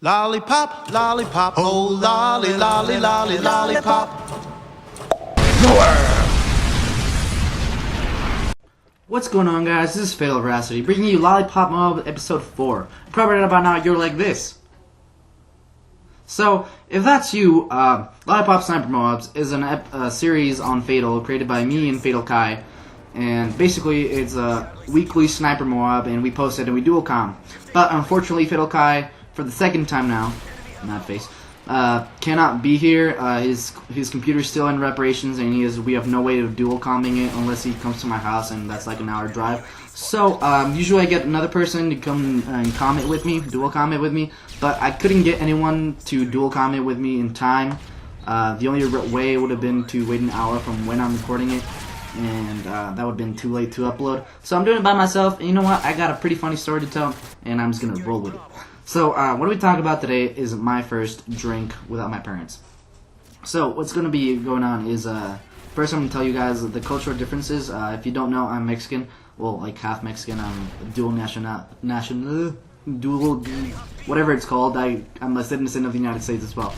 Lollipop, lollipop, oh lolly, lolly, lolly, lollipop. What's going on, guys? This is Fatal Veracity, bringing you LolliPop M.O.A.B.s Episode 4. Probably right about now you're like this. So, if that's you, LolliPop Sniper M.O.A.B.s is a series on Fatal created by me and Fatal Kai. And basically, it's a weekly Sniper M.O.A.B, and we post it and we dual com. But unfortunately, Fatal Kai, for the second time now, mad face, cannot be here. His computer's still in reparations, and we have no way of dual comming it unless he comes to my house, and that's like an hour drive. So usually I get another person to come and comment with me, dual comment with me, but I couldn't get anyone to dual comment with me in time. The only way would have been to wait an hour from when I'm recording it, and that would have been too late to upload. So I'm doing it by myself, and you know what? I got a pretty funny story to tell, and I'm just gonna roll with it. So, what we talk about today is my first drink without my parents. So, what's going to be going on is, first I'm going to tell you guys the cultural differences. If you don't know, I'm Mexican. Well, like half Mexican. I'm dual whatever it's called. I'm a citizen of the United States as well.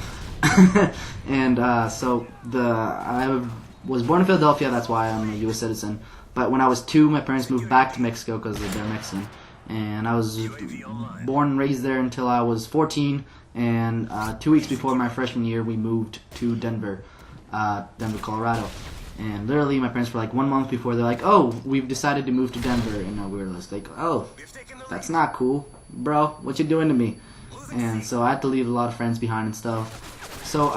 And, I was born in Philadelphia, that's why I'm a U.S. citizen. But when I was 2, my parents moved back to Mexico because they're Mexican. And I was born and raised there until I was 14, and 2 weeks before my freshman year, we moved to Denver, Colorado. And literally, my parents were like 1 month before, they're like, "Oh, we've decided to move to Denver," and we were like, "Oh, that's not cool, bro. What you doing to me?" And so I had to leave a lot of friends behind and stuff. So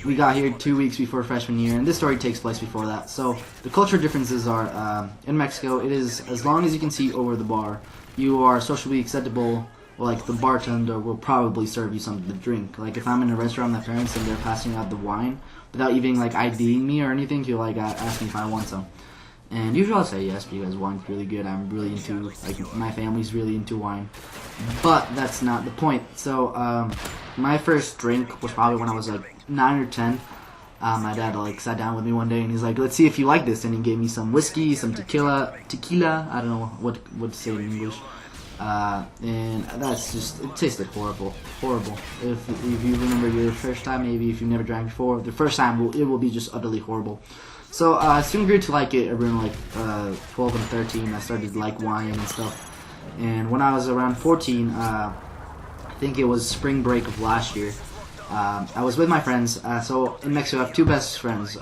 we got here 2 weeks before freshman year, and this story takes place before that. So the cultural differences are, in Mexico, it is as long as you can see over the bar, you are socially acceptable. Like, the bartender will probably serve you something to drink. Like, if I'm in a restaurant with my parents and they're passing out the wine, without even, like, IDing me or anything, he'll, like, ask me if I want some. And usually I'll say yes, because wine's really good. I'm really into, like, my family's really into wine. But that's not the point. So, my first drink was probably when I was, like, 9 or 10. My dad, like, sat down with me one day, and he's like, "Let's see if you like this." And he gave me some whiskey, some tequila, I don't know what to say in English. And that's just, it tasted horrible. If you remember your first time, maybe if you've never drank before, the first time, it will be just utterly horrible. So, I soon grew to like it around, like, 12 and 13. I started to like wine and stuff. And when I was around 14, I think it was spring break of last year, I was with my friends. So in Mexico, I have 2 best friends.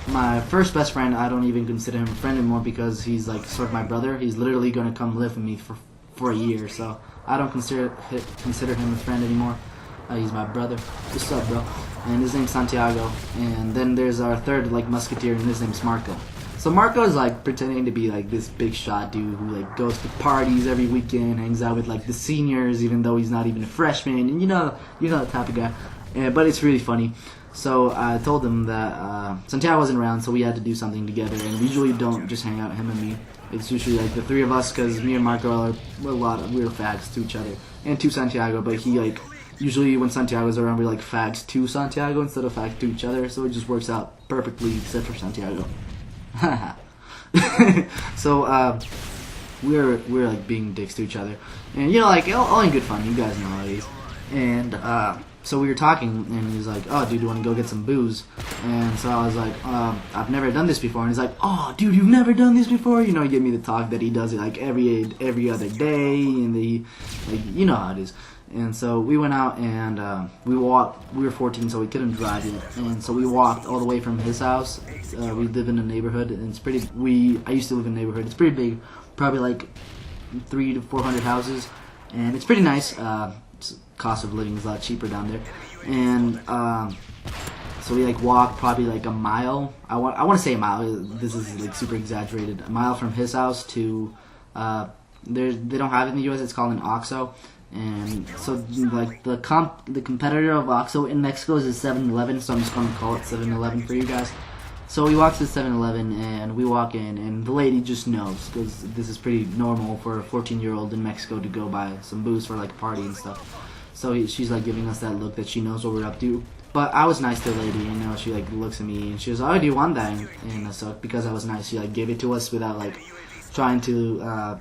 My first best friend, I don't even consider him a friend anymore because he's like sort of my brother. He's literally gonna come live with me for a year, so I don't consider him a friend anymore. He's my brother. What's up, bro? And his name's Santiago. And then there's our third like musketeer, and his name's Marco. So Marco is like pretending to be like this big shot dude who like goes to parties every weekend, hangs out with like the seniors, even though he's not even a freshman, and you know the type of guy. But it's really funny. So I told him that Santiago wasn't around, so we had to do something together. And we usually don't just hang out, him and me. It's usually like the 3 of us, because me and Marco we're fags to each other and to Santiago. But he like usually when Santiago's around, we're like fags to Santiago instead of fags to each other. So it just works out perfectly, except for Santiago. So we're like being dicks to each other, and like all in good fun. You guys know how it is. And so we were talking, and he was like, "Oh, dude, you want to go get some booze?" And so I was like, "I've never done this before." And he's like, "Oh, dude, you've never done this before?" He gave me the talk that he does it like every other day, and you know how it is. And so we went out and we walked. We were 14, so we couldn't drive yet. And so we walked all the way from his house. We live in a neighborhood, and it's pretty. I used to live in a neighborhood. It's pretty big, probably like 300 to 400 houses, and it's pretty nice. Cost of living is a lot cheaper down there. And so we like walked probably like a mile. I want to say a mile. This is like super exaggerated. A mile from his house to they don't have it in the U.S. It's called an OXXO. And so, like, the competitor of OXXO in Mexico is a 7-Eleven, so I'm just going to call it 7-Eleven for you guys. So we walk to 7-Eleven, and we walk in, and the lady just knows, because this is pretty normal for a 14-year-old in Mexico to go buy some booze for, like, a party and stuff. So she's, like, giving us that look that she knows what we're up to. But I was nice to the lady, she, like, looks at me, and she was like, "Oh, do you want that?" And so, because I was nice, she, like, gave it to us without, like, trying to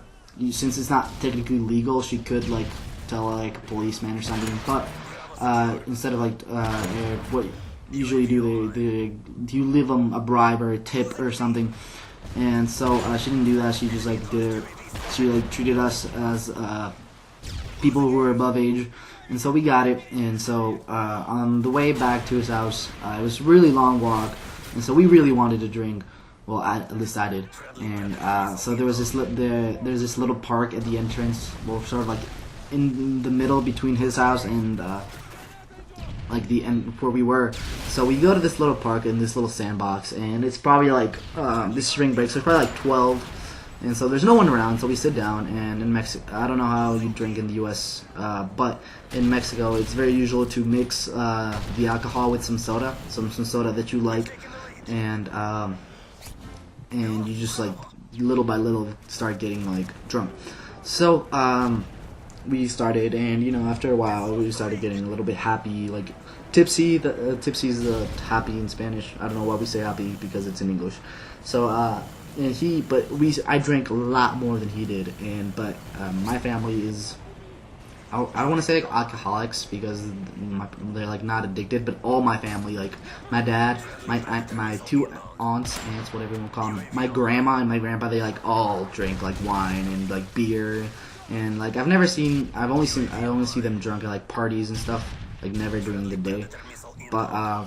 since it's not technically legal, she could like tell like a policeman or something. But instead of like what usually do, they you leave them a bribe or a tip or something. And so she didn't do that. She just like she like treated us as people who were above age, and so we got it. And so on the way back to his house, it was a really long walk, and so we really wanted to drink. Well, at least I did. And so there was there's this little park at the entrance, well, sort of like in the middle between his house and like the end where we were. So we go to this little park in this little sandbox, and it's probably like this spring break, so it's probably like 12. And so there's no one around, so we sit down. And in Mexico, I don't know how you drink in the U.S., but in Mexico, it's very usual to mix the alcohol with some soda, some soda that you like, and you just like little by little start getting like drunk. So we started, and after a while, we started getting a little bit happy, like tipsy. Tipsy is the happy in Spanish. I don't know why we say happy because it's in English. So I drank a lot more than he did, but my family is, I don't want to say like alcoholics because they're like not addicted, but all my family, like my dad, my two aunts, whatever you want to call them, my grandma and my grandpa, they like all drink like wine and like beer, and like I only see them drunk at like parties and stuff, like never during the day. But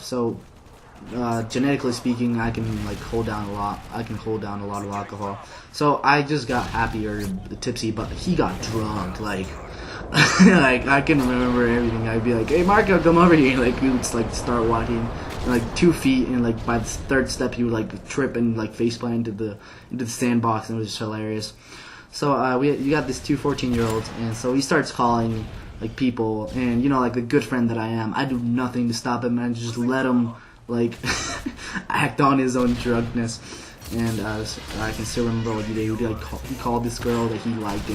genetically speaking, I can like hold down a lot. I can hold down a lot of alcohol. So I just got happy or tipsy, but he got drunk. Like, like I can remember everything. I'd be like, "Hey, Marco, come over here." Like we would like start walking, like 2 feet, and like by the third step, he would like trip and like faceplant into the sandbox, and it was just hilarious. So you got these two 14-year-olds, and so he starts calling like people, and like the good friend that I am, I do nothing to stop him, and just let him like act on his own drunkenness. And I can still remember what he did. He called this girl that he liked,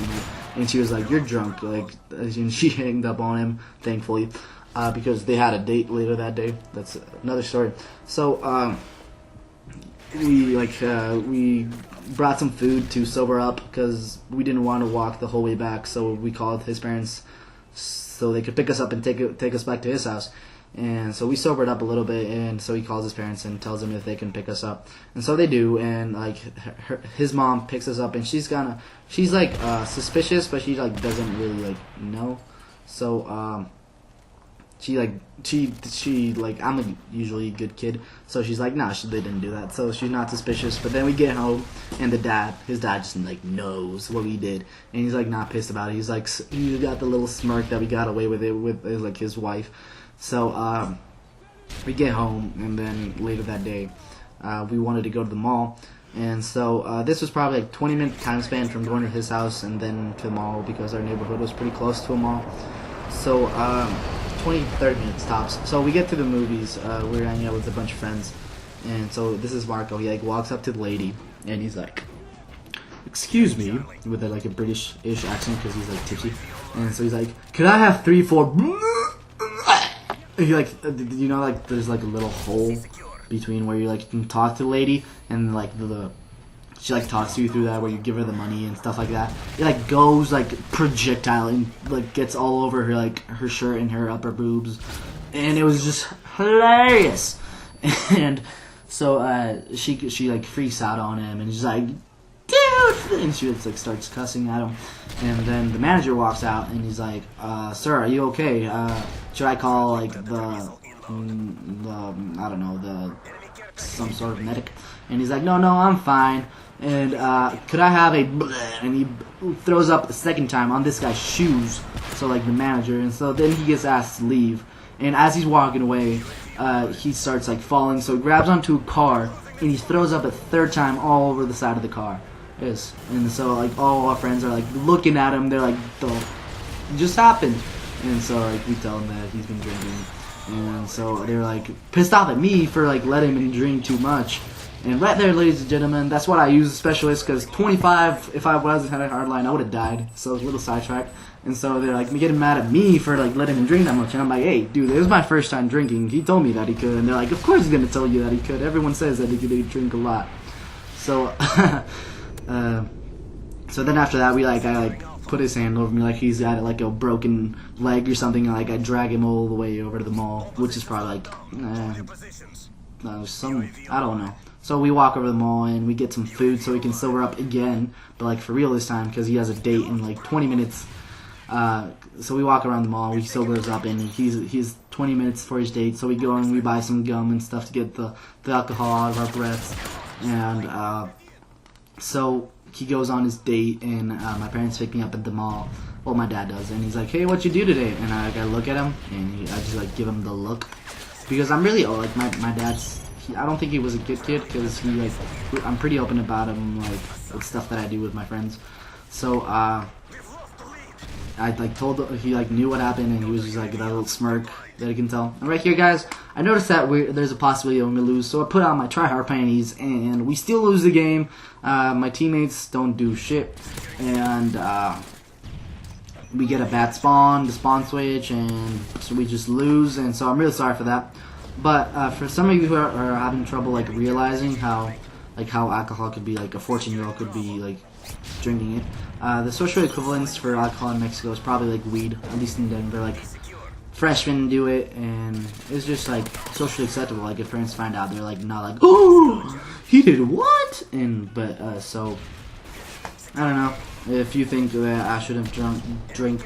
and she was like, "You're drunk," like, and she hanged up on him, thankfully, because they had a date later that day. That's another story. So we brought some food to sober up because we didn't want to walk the whole way back. So we called his parents so they could pick us up and take us back to his house. And so we sobered up a little bit, and so he calls his parents and tells them if they can pick us up. And so they do, and like his mom picks us up, and she's like suspicious, but she like doesn't really like know. So she I'm a usually good kid, so she's like, nah, they didn't do that, so she's not suspicious. But then we get home, and his dad just like knows what we did, and he's like not pissed about it. He's like, he got the little smirk that we got away with it with like his wife. So we get home, and then later that day, we wanted to go to the mall. And so this was probably like 20-minute time span from going to his house and then to the mall, because our neighborhood was pretty close to a mall. So 20-30 minutes tops. So we get to the movies. We're hanging out with a bunch of friends, and so this is Marco. He like walks up to the lady, and he's like, "Excuse me," with like a British-ish accent because he's like tipsy. And so he's like, "Could I have 3, 4?" He like, like there's like a little hole between where you like can talk to the lady, and like she like talks to you through that, where you give her the money and stuff like that. It like goes like projectile and like gets all over her, like her shirt and her upper boobs, and it was just hilarious. And so she like freaks out on him, and she's like, "Dude!" And she like starts cussing at him. And then the manager walks out, and he's like, "Sir, are you okay? Should I call like some sort of medic?" And he's like, No, I'm fine. And could I have a and he throws up the second time on this guy's shoes, so like the manager. And so then he gets asked to leave, and as he's walking away, he starts like falling, so he grabs onto a car, and he throws up a third time all over the side of the car. Yes. And so like all our friends are like looking at him. They're like, "It just happened." And so like we tell him that he's been drinking, and so they're like pissed off at me for like letting him drink too much. And right there, ladies and gentlemen, that's what I use as a specialist, because 25, if I wasn't had a hard line, I would have died. So it's a little sidetrack. And so they're like getting mad at me for like letting him drink that much, and I'm like, "Hey, dude, it was my first time drinking. He told me that he could." And they're like, "Of course he's gonna tell you that he could. Everyone says that he could drink a lot." So So then after that, I put his hand over me like he's got like a broken leg or something, and like I drag him all the way over to the mall, which is probably like I don't know. So we walk over to the mall and we get some food so he can sober up again, but like for real this time because he has a date in like 20 minutes. So we walk around the mall, we sobers up, and he's 20 minutes for his date. So we go and we buy some gum and stuff to get the alcohol out of our breaths, and so he goes on his date, and my parents pick me up at the mall. Well, my dad does, and he's like, "Hey, what you do today?" And I look at him, and I just like give him the look because I'm really like my dad's. I don't think he was a good kid because I'm pretty open about him, like with stuff that I do with my friends. So I like told he like knew what happened, and he was just like that little smirk that I can tell. And right here, guys, I noticed that there's a possibility I'm gonna lose, so I put on my try-hard panties, and we still lose the game. My teammates don't do shit, and we get a bad spawn, the spawn switch, and so we just lose. And so I'm really sorry for that. But for some of you who are having trouble like realizing how alcohol could be like a 14-year-old could be like drinking it, the social equivalence for alcohol in Mexico is probably like weed, at least in Denver. Like freshmen do it, and it's just like socially acceptable. Like if parents find out, they're like not like, oh, he did what? So I don't know if you think that I should have drank